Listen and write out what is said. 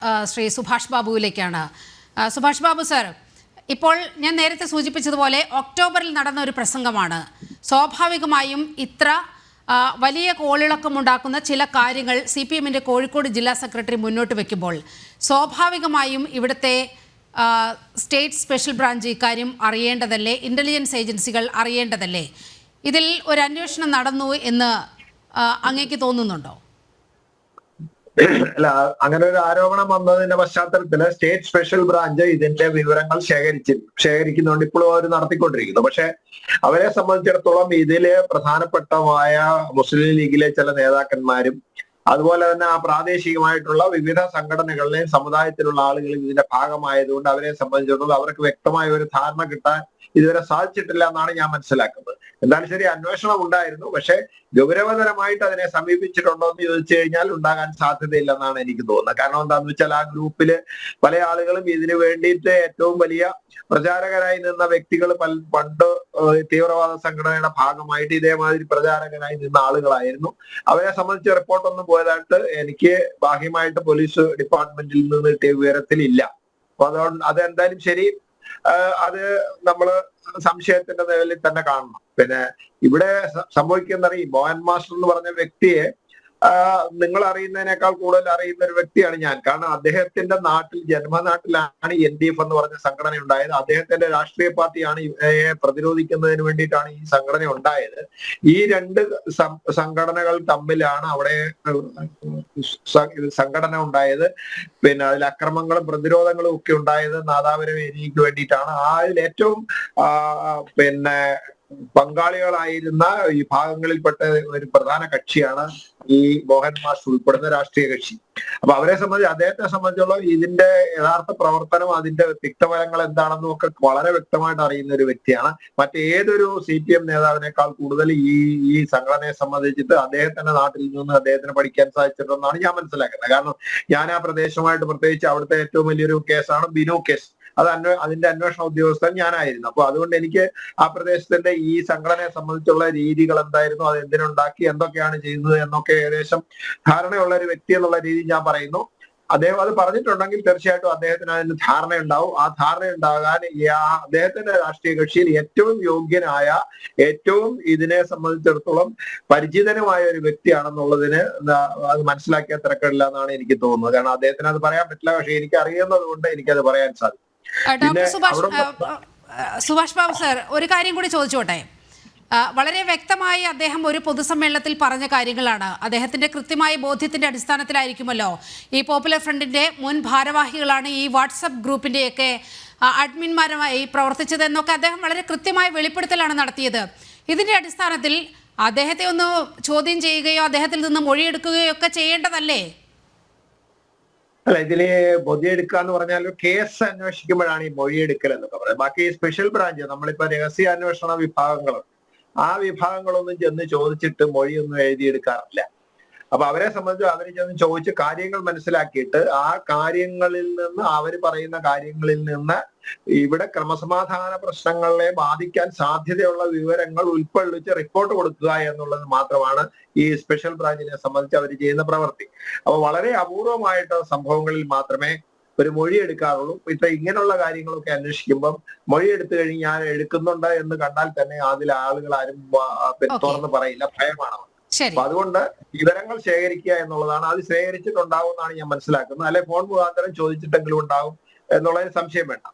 Shri Subhash ബാബുവിലേക്കാണ്. Subhash Babu sir, ഇപ്പോൾ ഞാൻ നേരത്തെ സൂചിപ്പിച്ചതുപോലെ ഒക്ടോബറിൽ നടന്ന ഒരു പ്രസംഗമാണ്. സ്വാഭാവികമായും ഇത്ര വലിയ കോളിളക്കമുണ്ടാക്കുന്ന ചില കാര്യങ്ങൾ CPM-ന്റെ കോഴിക്കോട് ജില്ലാ സെക്രട്ടറി മുന്നോട്ട് വയ്ക്കുമ്പോൾ സ്വാഭാവികമായും ഇവിടുത്തെ സ്റ്റേറ്റ് സ്പെഷ്യൽ ബ്രാഞ്ച് ഇക്കാര്യം അറിയേണ്ടതല്ലേ? ഇൻ്റലിജൻസ് ഏജൻസികൾ അറിയേണ്ടതല്ലേ? ഇതിൽ ഒരു അന്വേഷണം നടന്നു എന്ന് അങ്ങേക്ക് തോന്നുന്നുണ്ടോ? അല്ല, അങ്ങനെ ഒരു ആരോപണം വന്നതിന്റെ പശ്ചാത്തലത്തില് സ്റ്റേറ്റ് സ്പെഷ്യൽ ബ്രാഞ്ച് ഇതിന്റെ വിവരങ്ങൾ ശേഖരിക്കുന്നുണ്ട്, ഇപ്പോഴും അവർ നടത്തിക്കൊണ്ടിരിക്കുന്നു. പക്ഷെ അവരെ സംബന്ധിച്ചിടത്തോളം ഇതില് പ്രധാനപ്പെട്ടമായ മുസ്ലിം ലീഗിലെ ചില നേതാക്കന്മാരും അതുപോലെ തന്നെ ആ പ്രാദേശികമായിട്ടുള്ള വിവിധ സംഘടനകളിലെയും സമുദായത്തിലുള്ള ആളുകളും ഇതിന്റെ ഭാഗമായതുകൊണ്ട് അവരെ സംബന്ധിച്ചിടത്തോളം അവർക്ക് വ്യക്തമായ ഒരു ധാരണ കിട്ടാൻ ഇതുവരെ സാധിച്ചിട്ടില്ല എന്നാണ് ഞാൻ മനസ്സിലാക്കുന്നത്. എന്തായാലും ശരി, അന്വേഷണം ഉണ്ടായിരുന്നു. പക്ഷെ ഗൗരവതരമായിട്ട് അതിനെ സമീപിച്ചിട്ടുണ്ടോ എന്ന് ചോദിച്ചു കഴിഞ്ഞാൽ ഉണ്ടാകാൻ സാധ്യതയില്ലെന്നാണ് എനിക്ക് തോന്നുന്നത്. കാരണം എന്താണെന്ന് വെച്ചാൽ ആ ഗ്രൂപ്പില് പല ആളുകളും ഇതിനു വേണ്ടിയിട്ട് ഏറ്റവും വലിയ പ്രചാരകരായി നിന്ന വ്യക്തികൾ പണ്ട് തീവ്രവാദ സംഘടനയുടെ ഭാഗമായിട്ട് ഇതേമാതിരി പ്രചാരകരായി നിന്ന ആളുകളായിരുന്നു. അവരെ സംബന്ധിച്ച് റിപ്പോർട്ടൊന്നും പോയതായിട്ട് എനിക്ക് ബാഹ്യമായിട്ട് പോലീസ് ഡിപ്പാർട്ട്മെന്റിൽ നിന്ന് കിട്ടിയ വിവരത്തിലില്ല. അപ്പൊ അതുകൊണ്ട് അതെന്തായാലും ശരി, അത് നമ്മള് സംശയത്തിന്റെ നിലയിൽ തന്നെ കാണണം. പിന്നെ ഇവിടെ സംഭവിക്കുന്ന ഈ മോഹൻ മാസ്റ്റർ എന്ന് പറഞ്ഞ വ്യക്തിയെ നിങ്ങൾ അറിയുന്നതിനേക്കാൾ കൂടുതൽ അറിയുന്ന ഒരു വ്യക്തിയാണ് ഞാൻ. കാരണം അദ്ദേഹത്തിന്റെ ജന്മനാട്ടിലാണ് NDF എന്ന് പറഞ്ഞ സംഘടന ഉണ്ടായത്. അദ്ദേഹത്തിന്റെ രാഷ്ട്രീയ പാർട്ടിയാണ് പ്രതിരോധിക്കുന്നതിന് വേണ്ടിയിട്ടാണ് ഈ സംഘടന ഉണ്ടായത്. ഈ രണ്ട് സംഘടനകൾ തമ്മിലാണ് അവിടെ സംഘടന ഉണ്ടായത്. പിന്നെ അതിൽ അക്രമങ്ങളും പ്രതിരോധങ്ങളും ഒക്കെ ഉണ്ടായത് നാദാപുരം ഏരിയയ്ക്ക് വേണ്ടിയിട്ടാണ്. അതിൽ ഏറ്റവും പിന്നെ പങ്കാളികളായിരുന്ന ഈ ഭാഗങ്ങളിൽപ്പെട്ട ഒരു പ്രധാന കക്ഷിയാണ് ഈ മോഹൻ മാസ്റ്റർ ഉൾപ്പെടുന്ന രാഷ്ട്രീയ കക്ഷി. അപ്പൊ അവരെ സംബന്ധിച്ച്, അദ്ദേഹത്തെ സംബന്ധിച്ചോളം ഇതിന്റെ യഥാർത്ഥ പ്രവർത്തനം, അതിന്റെ തിക്തഫലങ്ങൾ എന്താണെന്നും ഒക്കെ വളരെ വ്യക്തമായിട്ട് അറിയുന്ന ഒരു വ്യക്തിയാണ്. മറ്റേതൊരു CPM നേതാവിനേക്കാൾ കൂടുതൽ ഈ സംഘടനയെ സംബന്ധിച്ചിട്ട് അദ്ദേഹത്തിന്റെ നാട്ടിൽ നിന്ന് അദ്ദേഹത്തിന് പഠിക്കാൻ സാധിച്ചിട്ടുണ്ടെന്നാണ് ഞാൻ മനസ്സിലാക്കുന്നത്. കാരണം ഞാൻ ആ പ്രദേശമായിട്ട്, പ്രത്യേകിച്ച് അവിടുത്തെ ഏറ്റവും വലിയൊരു കേസാണ് ബിനു കേസ്. അതിന്റെ അന്വേഷണ ഉദ്യോഗസ്ഥൻ ഞാനായിരുന്നു. അപ്പൊ അതുകൊണ്ട് എനിക്ക് ആ പ്രദേശത്തിന്റെ ഈ സംഘടനയെ സംബന്ധിച്ചുള്ള രീതികൾ എന്തായിരുന്നു, അത് എന്തിനുണ്ടാക്കി, എന്തൊക്കെയാണ് ചെയ്യുന്നത് എന്നൊക്കെ ഏകദേശം ധാരണയുള്ള ഒരു വ്യക്തി എന്നുള്ള രീതി ഞാൻ പറയുന്നു. അദ്ദേഹം അത് പറഞ്ഞിട്ടുണ്ടെങ്കിൽ തീർച്ചയായിട്ടും അദ്ദേഹത്തിന് അതിന് ധാരണയുണ്ടാവും. ആ ധാരണ ഉണ്ടാകാൻ അദ്ദേഹത്തിന്റെ രാഷ്ട്രീയ കക്ഷിയിൽ ഏറ്റവും യോഗ്യനായ, ഏറ്റവും ഇതിനെ സംബന്ധിച്ചിടത്തോളം പരിചിതനുമായ ഒരു വ്യക്തിയാണെന്നുള്ളതിന് അത് മനസ്സിലാക്കിയ തിരക്കില്ല എന്നാണ് എനിക്ക് തോന്നുന്നത്. കാരണം അദ്ദേഹത്തിന് അത് പറയാൻ പറ്റില്ല. പക്ഷെ എനിക്ക് അറിയുന്നത് കൊണ്ട് എനിക്കത് പറയാൻ സാധിക്കും. ഡോക്ടർ സുഭാഷ് ബാബു സർ, ഒരു കാര്യം കൂടി ചോദിച്ചോട്ടെ. വളരെ വ്യക്തമായി അദ്ദേഹം ഒരു പൊതുസമ്മേളനത്തിൽ പറഞ്ഞ കാര്യങ്ങളാണ്. അദ്ദേഹത്തിന്റെ കൃത്യമായ ബോധ്യത്തിന്റെ അടിസ്ഥാനത്തിലായിരിക്കുമല്ലോ ഈ പോപ്പുലർ ഫ്രണ്ടിന്റെ മുൻ ഭാരവാഹികളാണ് ഈ വാട്സപ്പ് ഗ്രൂപ്പിന്റെയൊക്കെ അഡ്മിന്മാരുമായി പ്രവർത്തിച്ചത് എന്നൊക്കെ അദ്ദേഹം വളരെ കൃത്യമായ വെളിപ്പെടുത്തലാണ് നടത്തിയത്. ഇതിന്റെ അടിസ്ഥാനത്തിൽ അദ്ദേഹത്തെ ഒന്ന് ചോദ്യം ചെയ്യുകയോ അദ്ദേഹത്തിൽ നിന്ന് മൊഴിയെടുക്കുകയോ ഒക്കെ ചെയ്യേണ്ടതല്ലേ? അല്ല, ഇതില് മൊഴിയെടുക്കുക എന്ന് പറഞ്ഞാൽ കേസ് അന്വേഷിക്കുമ്പോഴാണ് ഈ മൊഴിയെടുക്കൽ എന്നൊക്കെ പറയുന്നത്. ബാക്കി സ്പെഷ്യൽ ബ്രാഞ്ച്, നമ്മളിപ്പോ രഹസ്യാന്വേഷണ വിഭാഗങ്ങളുണ്ട്, ആ വിഭാഗങ്ങളൊന്നും ചെന്ന് ചോദിച്ചിട്ട് മൊഴിയൊന്നും എഴുതിയെടുക്കാറില്ല. അപ്പൊ അവരെ സംബന്ധിച്ച് അവർ ചെന്ന് ചോദിച്ച് കാര്യങ്ങൾ മനസ്സിലാക്കിയിട്ട് ആ കാര്യങ്ങളിൽ നിന്ന്, അവർ പറയുന്ന കാര്യങ്ങളിൽ നിന്ന് ഇവിടെ ക്രമസമാധാന പ്രശ്നങ്ങളെ ബാധിക്കാൻ സാധ്യതയുള്ള വിവരങ്ങൾ ഉൾക്കൊള്ളിച്ച് റിപ്പോർട്ട് കൊടുക്കുക എന്നുള്ളത് മാത്രമാണ് ഈ സ്പെഷ്യൽ ബ്രാഞ്ചിനെ സംബന്ധിച്ച് അവർ ചെയ്യുന്ന പ്രവൃത്തി. അപ്പൊ വളരെ അപൂർവമായിട്ട് സംഭവങ്ങളിൽ മാത്രമേ ഒരു മൊഴി എടുക്കാറുള്ളൂ. ഇപ്പൊ ഇങ്ങനെയുള്ള കാര്യങ്ങളൊക്കെ അന്വേഷിക്കുമ്പം മൊഴി എടുത്തു കഴിഞ്ഞ് ഞാൻ എടുക്കുന്നുണ്ട് എന്ന് കണ്ടാൽ തന്നെ അതിൽ ആളുകൾ ആരും തുറന്ന് പറയില്ല, ഭയമാണ്. അപ്പൊ അതുകൊണ്ട് വിവരങ്ങൾ ശേഖരിക്കുക എന്നുള്ളതാണ്. അത് ശേഖരിച്ചിട്ടുണ്ടാവും എന്നാണ് ഞാൻ മനസ്സിലാക്കുന്നത്. അല്ലെ ഫോൺ മുഖാന്തരം ചോദിച്ചിട്ടെങ്കിലും ഉണ്ടാവും എന്നുള്ളതിന് സംശയം വേണ്ട.